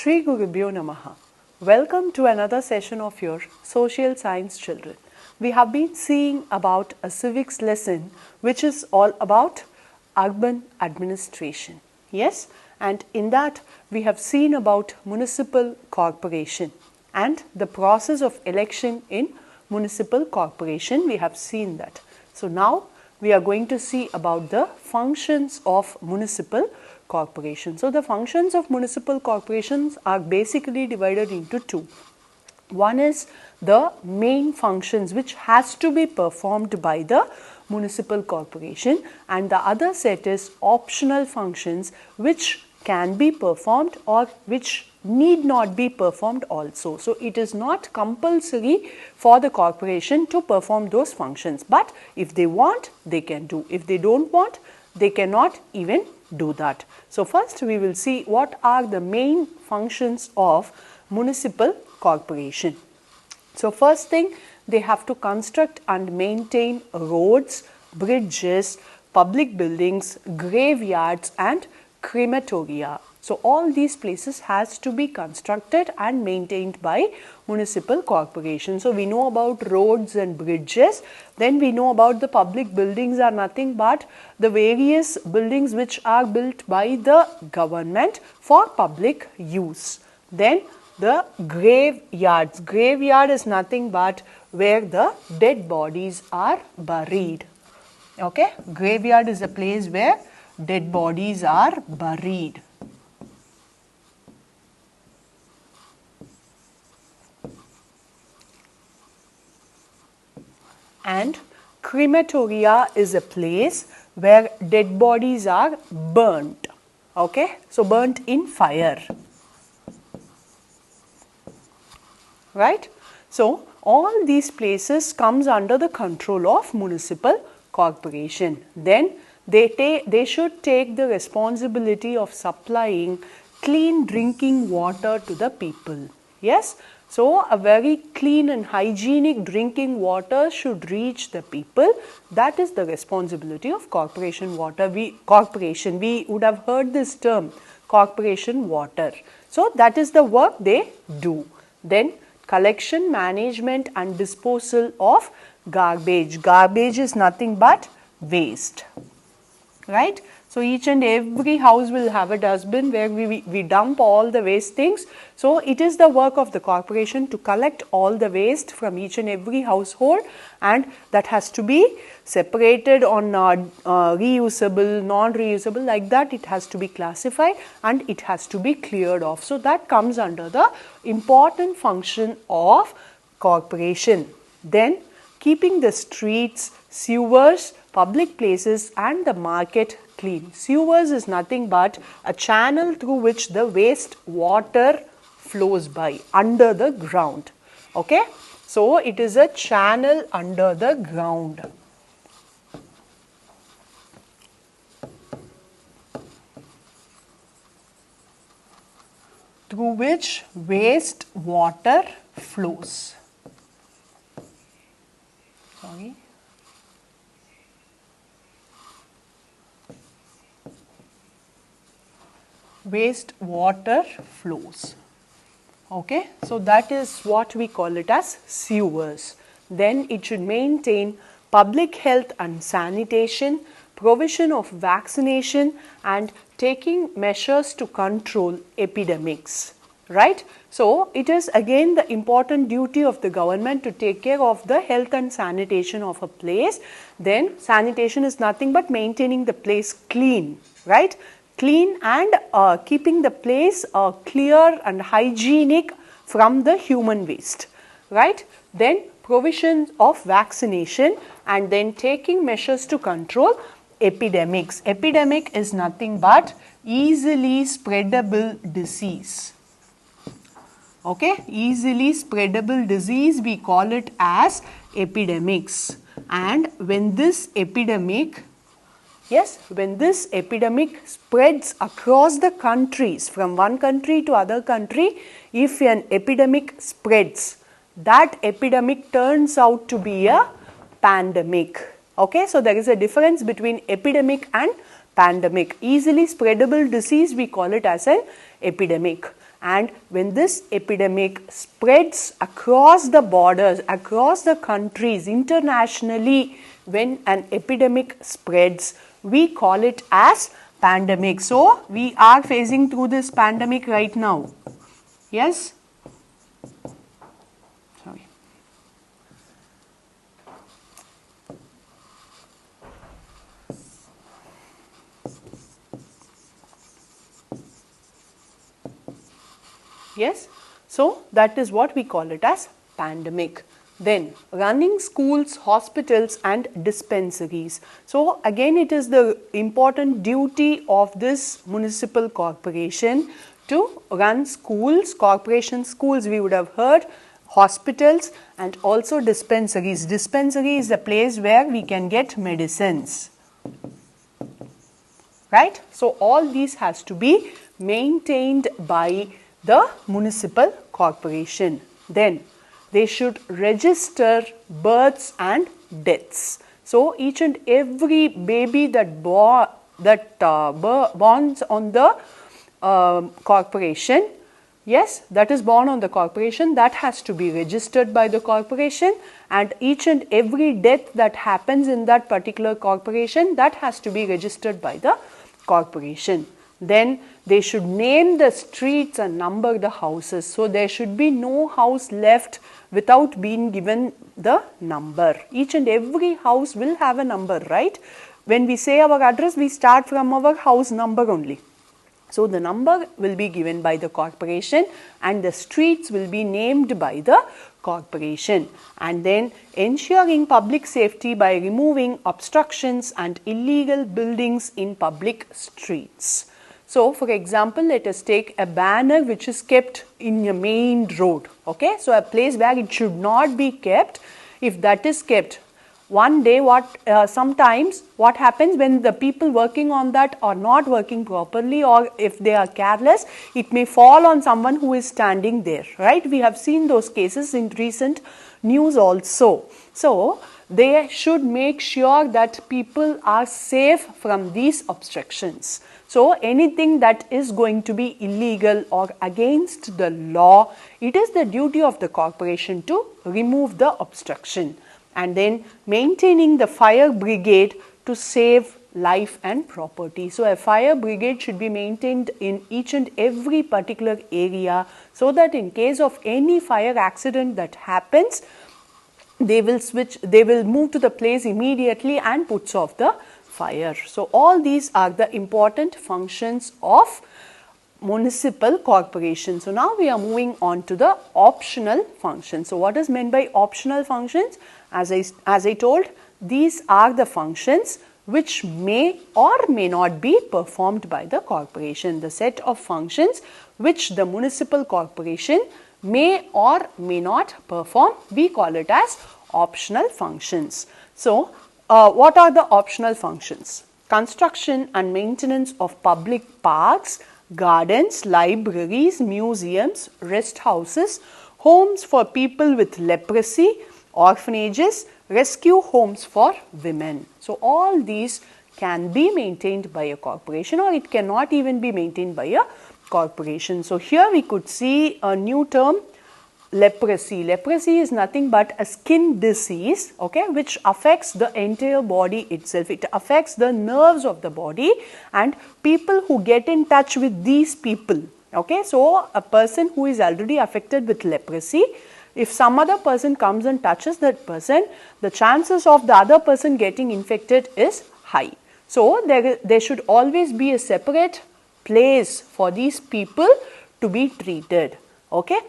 Shri Gurubhyo Namaha. Welcome to another session of your social science children. We have been seeing about a civics lesson which is all about urban administration. Yes, and in that we have seen about municipal corporation and the process of election in municipal corporation. We have seen that. So now we are going to see about the functions of municipal corporation. So the functions of municipal corporations are basically divided into two. One is the main functions which has to be performed by the municipal corporation, and the other set is optional functions which can be performed or which need not be performed also. So it is not compulsory for the corporation to perform those functions, but if they want, they can do. If they don't want, they cannot even do that. So first we will see what are the main functions of municipal corporation. So first thing, they have to construct and maintain roads, bridges, public buildings, graveyards and crematoria. So all these places has to be constructed and maintained by municipal corporation. So we know about roads and bridges. Then we know about the public buildings are nothing but the various buildings which are built by the government for public use. Then the graveyards. Graveyard is nothing but where the dead bodies are buried. Okay, graveyard is a place where dead bodies are buried. And crematoria is a place where dead bodies are burnt. Okay, so burnt in fire. Right? So all these places comes under the control of municipal corporation. Then they should take the responsibility of supplying clean drinking water to the people. Yes? So a very clean and hygienic drinking water should reach the people. That is the responsibility of corporation water. We would have heard this term, corporation water. So that is the work they do. Then collection, management and disposal of garbage. Garbage is nothing but waste. Right? So each and every house will have a dustbin where we dump all the waste things. So it is the work of the corporation to collect all the waste from each and every household, and that has to be separated on reusable, non-reusable, like that it has to be classified and it has to be cleared off. So that comes under the important function of corporation. Then keeping the streets, sewers, public places and the market clean. Sewers is nothing but a channel through which the waste water flows by under the ground. Okay, so it is a channel under the ground. Through which waste water flows. Sorry. Waste water flows. Okay, so that is what we call it as sewers. Then it should maintain public health and sanitation, provision of vaccination and taking measures to control epidemics. Right? So it is again the important duty of the government to take care of the health and sanitation of a place. Then sanitation is nothing but maintaining the place clean. Right? Clean and keeping the place clear and hygienic from the human waste. Right? Then provision of vaccination and then taking measures to control epidemics. Epidemic is nothing but easily spreadable disease. Okay, easily spreadable disease, we call it as epidemics. And when this epidemic spreads across the countries, from one country to other country, if an epidemic spreads, that epidemic turns out to be a pandemic. Okay, so there is a difference between epidemic and pandemic. Easily spreadable disease, we call it as an epidemic. And when this epidemic spreads across the borders, across the countries, internationally, when an epidemic spreads, we call it as pandemic. So, we are facing through this pandemic right now. Yes? Sorry. Yes? So, that is what we call it as pandemic. Then, running schools, hospitals and dispensaries. So, again it is the important duty of this municipal corporation to run schools, corporation schools we would have heard, hospitals and also dispensaries. Dispensary is a place where we can get medicines. Right? So, all these has to be maintained by the municipal corporation. Then, they should register births and deaths. So, each and every baby that borns on the corporation, yes, that is born on the corporation, that has to be registered by the corporation, and each and every death that happens in that particular corporation, that has to be registered by the corporation. Then they should name the streets and number the houses. So, there should be no house left without being given the number. Each and every house will have a number, right? When we say our address, we start from our house number only. So, the number will be given by the corporation and the streets will be named by the corporation. And then ensuring public safety by removing obstructions and illegal buildings in public streets. So, for example, let us take a banner which is kept in a main road. Okay, so a place where it should not be kept. If that is kept, one day sometimes what happens when the people working on that are not working properly, or if they are careless, it may fall on someone who is standing there, right? We have seen those cases in recent news also. So, they should make sure that people are safe from these obstructions. So, anything that is going to be illegal or against the law, it is the duty of the corporation to remove the obstruction. And then maintaining the fire brigade to save life and property. So, a fire brigade should be maintained in each and every particular area, so that in case of any fire accident that happens, they will move to the place immediately and puts off the fire. So, all these are the important functions of municipal corporation. So, now we are moving on to the optional functions. So, what is meant by optional functions? As I told, these are the functions which may or may not be performed by the corporation. The set of functions which the municipal corporation may or may not perform, we call it as optional functions. So, what are the optional functions? Construction and maintenance of public parks, gardens, libraries, museums, rest houses, homes for people with leprosy, orphanages, rescue homes for women. So, all these can be maintained by a corporation, or it cannot even be maintained by a corporation. So, here we could see a new term, leprosy. Leprosy is nothing but a skin disease, okay, which affects the entire body itself. It affects the nerves of the body, and people who get in touch with these people, okay. So, a person who is already affected with leprosy, if some other person comes and touches that person, the chances of the other person getting infected is high. So, there should always be a separate place for these people to be treated, okay.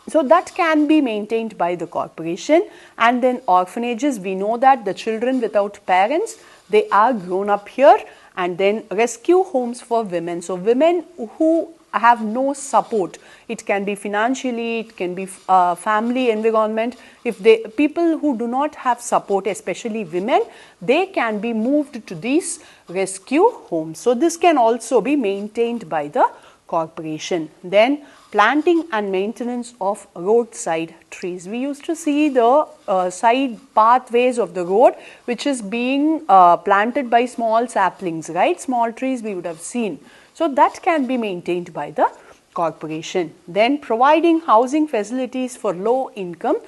So, that can be maintained by the corporation. And then orphanages, we know that the children without parents, they are grown up here. And then rescue homes for women. So, women who have no support, it can be financially, it can be family environment. If people who do not have support, especially women, they can be moved to these rescue homes. So, this can also be maintained by the corporation. Then planting and maintenance of roadside trees. We used to see the side pathways of the road which is being planted by small saplings, right? Small trees we would have seen. So, that can be maintained by the corporation. Then providing housing facilities for low income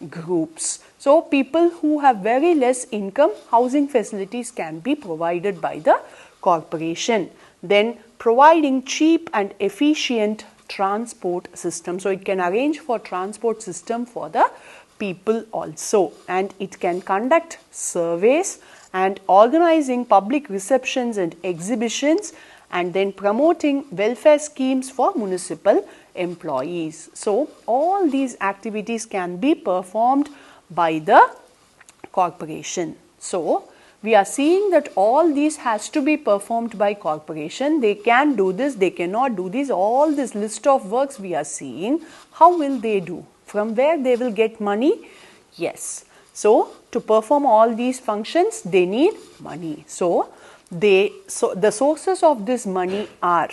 groups. So people who have very less income, housing facilities can be provided by the corporation. Then providing cheap and efficient transport system. So it can arrange for transport system for the people also, and it can conduct surveys and organizing public receptions and exhibitions, and then promoting welfare schemes for municipal employees. So all these activities can be performed by the corporation. So we are seeing that all these has to be performed by corporation. They can do this, they cannot do this. All this list of works we are seeing, how will they do? From where they will get money? Yes. So to perform all these functions, they need money. So the sources of this money are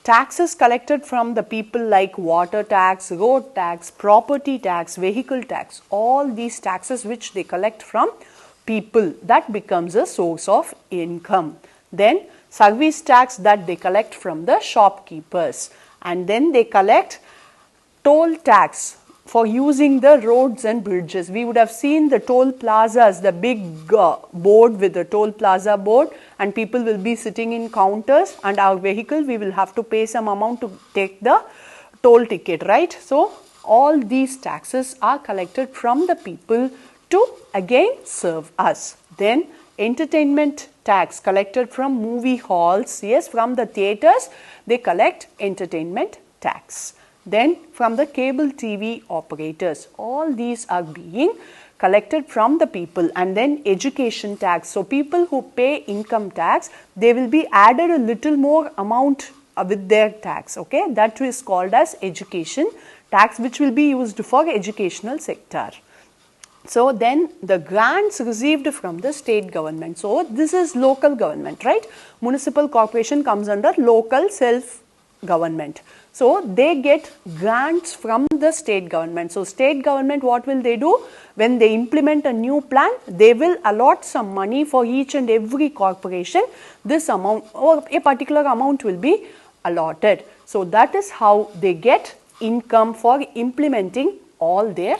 taxes collected from the people like water tax, road tax, property tax, vehicle tax. All these taxes which they collect from people, that becomes a source of income. Then service tax that they collect from the shopkeepers, and then they collect toll tax for using the roads and bridges. We would have seen the toll plazas, the big board with the toll plaza board, and people will be sitting in counters, and our vehicle we will have to pay some amount to take the toll ticket, right? So all these taxes are collected from the people to again serve us. Then entertainment tax collected from movie halls, yes, from the theatres they collect entertainment tax. Then from the cable TV operators, all these are being collected from the people. And then education tax. So people who pay income tax, they will be added a little more amount with their tax, okay. That is called as education tax, which will be used for educational sector. So then the grants received from the state government. So this is local government, right? Municipal corporation comes under local self government. So they get grants from the state government. So state government, what will they do? When they implement a new plan, they will allot some money for each and every corporation. This amount or a particular amount will be allotted. So that is how they get income for implementing all their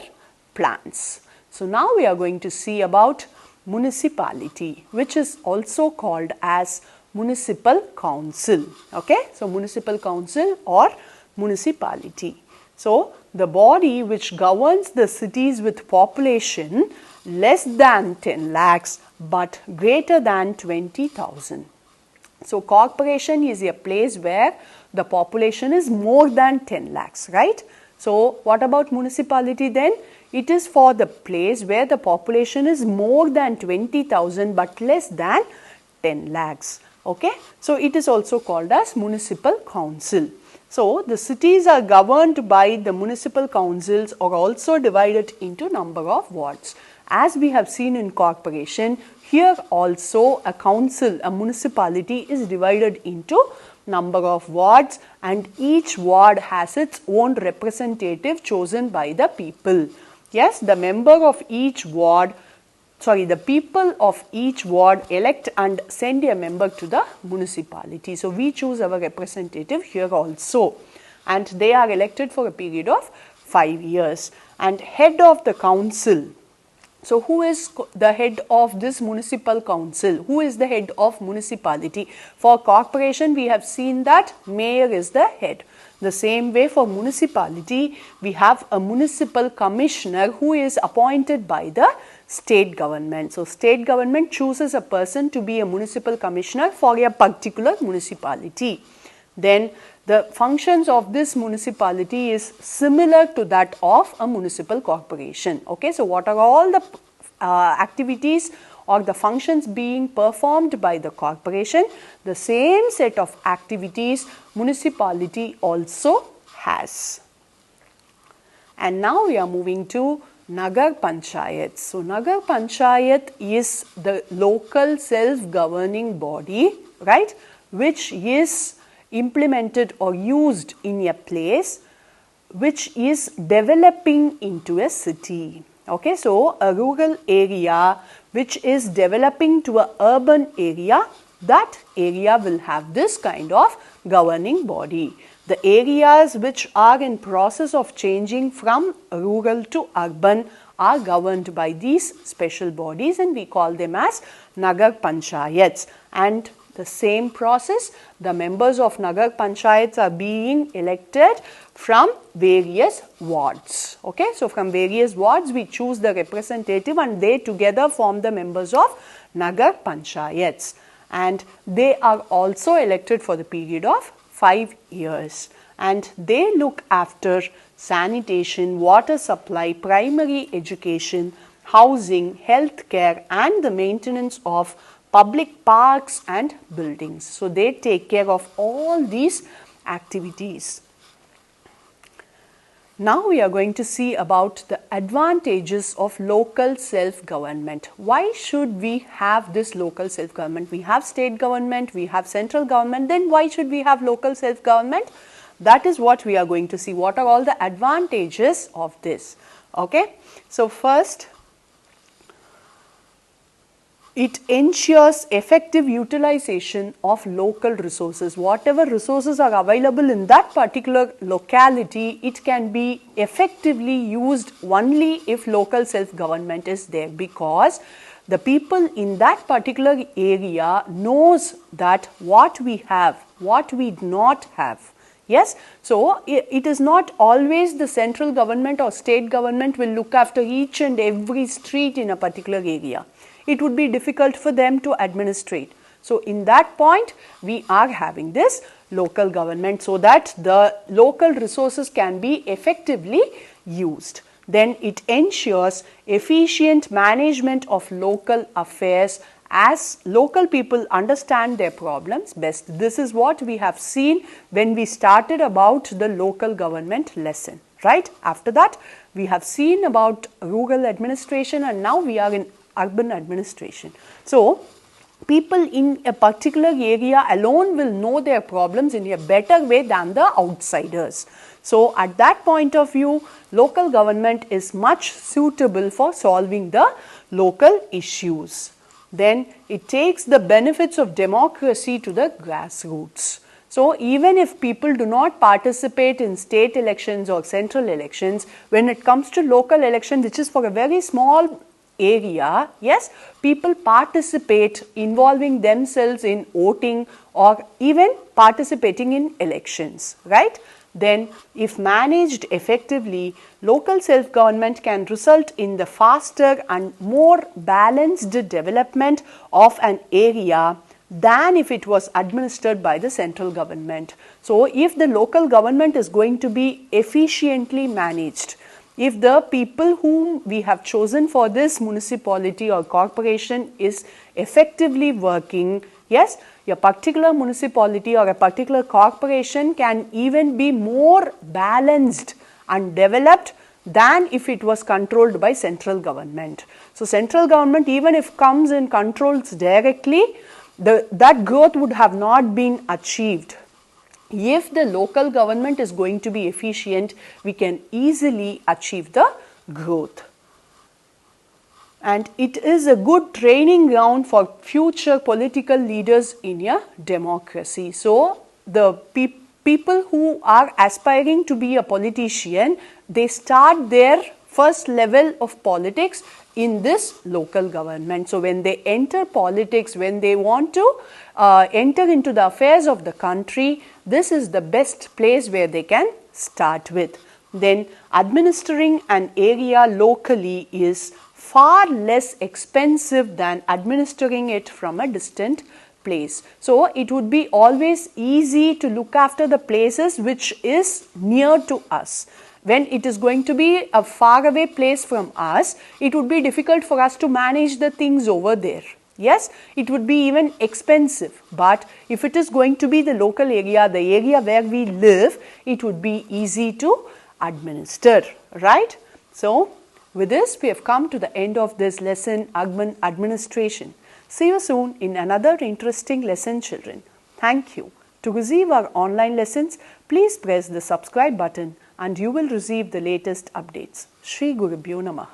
plans. So now we are going to see about municipality, which is also called as municipal council, okay. So municipal council or municipality. So the body which governs the cities with population less than 10 lakhs but greater than 20,000. So corporation is a place where the population is more than 10 lakhs, right? So what about municipality then? It is for the place where the population is more than 20,000 but less than 10 lakhs. Okay, so it is also called as municipal council. So the cities are governed by the municipal councils or also divided into number of wards. As we have seen in corporation, here also a council, a municipality is divided into number of wards, and each ward has its own representative chosen by the people. Yes, the member of each ward, the people of each ward elect and send a member to the municipality. So we choose our representative here also, and they are elected for a period of 5 years. And head of the council. So who is the head of this municipal council? Who is the head of municipality? For corporation, we have seen that mayor is the head. The same way for municipality, we have a municipal commissioner who is appointed by the state government. So state government chooses a person to be a municipal commissioner for a particular municipality. Then the functions of this municipality is similar to that of a municipal corporation. Okay, so what are all the activities or the functions being performed by the corporation? The same set of activities municipality also has. And now we are moving to Nagar Panchayats. So Nagar Panchayat is the local self-governing body, right, which is implemented or used in a place which is developing into a city. Okay, so a rural area which is developing to an urban area, that area will have this kind of governing body. The areas which are in process of changing from rural to urban are governed by these special bodies, and we call them as Nagar Panchayats. And the same process, the members of Nagar Panchayats are being elected from various wards. Okay, so from various wards we choose the representative and they together form the members of Nagar Panchayats, and they are also elected for the period of 5 years, and they look after sanitation, water supply, primary education, housing, health care, and the maintenance of public parks and buildings. So they take care of all these activities. Now we are going to see about the advantages of local self-government. Why should we have this local self-government? We have state government, we have central government, then why should we have local self-government? That is what we are going to see. What are all the advantages of this? Okay, so first, it ensures effective utilization of local resources. Whatever resources are available in that particular locality, it can be effectively used only if local self-government is there, because the people in that particular area knows that what we have, what we do not have. Yes, so it is not always the central government or state government will look after each and every street in a particular area. It would be difficult for them to administrate. So in that point, we are having this local government so that the local resources can be effectively used. Then it ensures efficient management of local affairs as local people understand their problems best. This is what we have seen when we started about the local government lesson, right? After that, we have seen about rural administration, and now we are in urban administration. So people in a particular area alone will know their problems in a better way than the outsiders. So at that point of view, local government is much suitable for solving the local issues. Then it takes the benefits of democracy to the grassroots. So even if people do not participate in state elections or central elections, when it comes to local election, which is for a very small area, yes, people participate, involving themselves in voting or even participating in elections, right? Then if managed effectively, local self-government can result in the faster and more balanced development of an area than if it was administered by the central government. So if the local government is going to be efficiently managed, if the people whom we have chosen for this municipality or corporation is effectively working, yes, a particular municipality or a particular corporation can even be more balanced and developed than if it was controlled by central government. So central government, even if comes and controls directly, that growth would have not been achieved. If the local government is going to be efficient, we can easily achieve the growth. And it is a good training ground for future political leaders in a democracy. So the people who are aspiring to be a politician, they start their first level of politics in this local government. So when they enter politics, when they want to enter into the affairs of the country, this is the best place where they can start with. Then administering an area locally is far less expensive than administering it from a distant place. So it would be always easy to look after the places which is near to us. When it is going to be a faraway place from us, it would be difficult for us to manage the things over there. Yes, it would be even expensive. But if it is going to be the local area, the area where we live, it would be easy to administer, right? So with this, we have come to the end of this lesson, urban administration. See you soon in another interesting lesson, children. Thank you. To receive our online lessons, please press the subscribe button and you will receive the latest updates. Shri Gurubhyo Namaha.